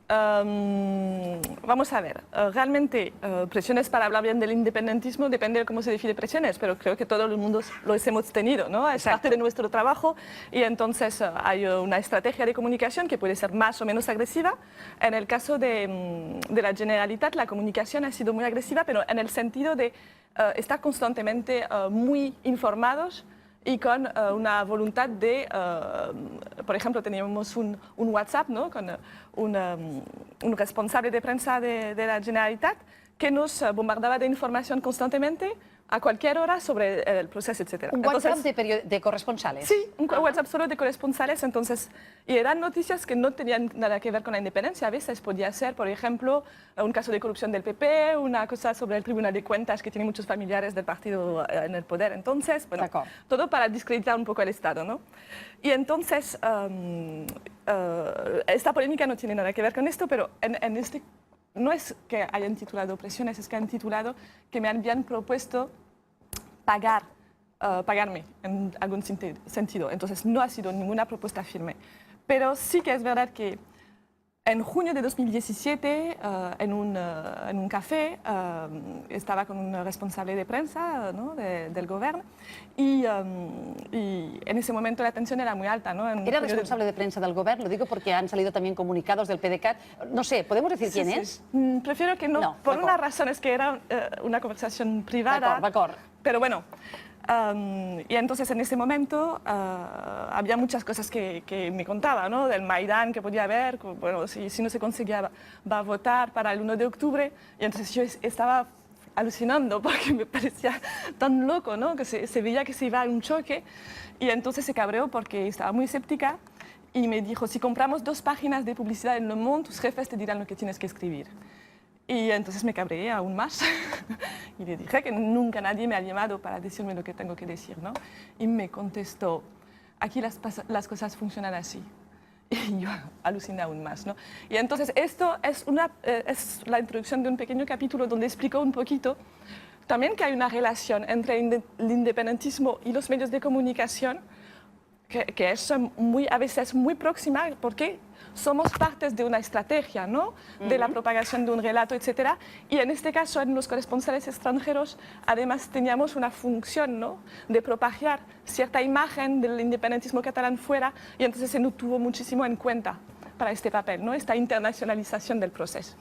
Vamos a ver, realmente presiones para hablar bien del independentismo depende de cómo se define presiones, pero creo que todo el mundo los hemos tenido, ¿no? Es parte de nuestro trabajo y entonces hay una estrategia de comunicación que puede ser más o menos agresiva. En el caso de la Generalitat, la comunicación ha sido muy agresiva, pero en el sentido de estar constantemente muy informados y con una voluntad de, por ejemplo, teníamos un WhatsApp, ¿no? Con un responsable de prensa de la Generalitat que nos bombardaba de información constantemente a cualquier hora sobre el proceso, etc. ¿Un WhatsApp de corresponsales? Sí, un WhatsApp solo de corresponsales, entonces, y eran noticias que no tenían nada que ver con la independencia. A veces podía ser, por ejemplo, un caso de corrupción del PP, una cosa sobre el Tribunal de Cuentas que tiene muchos familiares del partido en el poder. Entonces, bueno, todo para discreditar un poco el Estado, ¿no? Y entonces, esta polémica no tiene nada que ver con esto, pero en este no es que hayan titulado presiones, es que han titulado que me habían propuesto pagarme en algún sentido. Entonces no ha sido ninguna propuesta firme. Pero sí que es verdad que en junio de 2017, en un café, estaba con un responsable de prensa, ¿no? del gobierno y en ese momento la tensión era muy alta, ¿no? ¿Era responsable de prensa del gobierno? Lo digo porque han salido también comunicados del PDeCAT. No sé, ¿podemos decir quién es? Prefiero que no, por una razón, es que era una conversación privada. Pero bueno, y entonces en ese momento había muchas cosas que me contaba, ¿no? Del Maidán que podía haber, bueno, si no se conseguía va a votar para el 1 de octubre, y entonces yo estaba alucinando porque me parecía tan loco, ¿no? Que se veía que se iba a un choque, y entonces se cabreó porque estaba muy escéptica y me dijo, si compramos 2 páginas de publicidad en Le Monde, tus jefes te dirán lo que tienes que escribir. Y entonces me cabreé aún más y le dije que nunca nadie me ha llamado para decirme lo que tengo que decir, ¿no? Y me contestó, aquí las cosas funcionan así. Y yo aluciné aún más, ¿no? Y entonces esto es la introducción de un pequeño capítulo donde explico un poquito también que hay una relación entre el independentismo y los medios de comunicación que es a veces muy próxima porque somos partes de una estrategia, ¿no? De la propagación de un relato, etc. Y en este caso, en los corresponsales extranjeros, además teníamos una función, ¿no? De propagar cierta imagen del independentismo catalán fuera, y entonces se nos tuvo muchísimo en cuenta para este papel, ¿no? Esta internacionalización del proceso.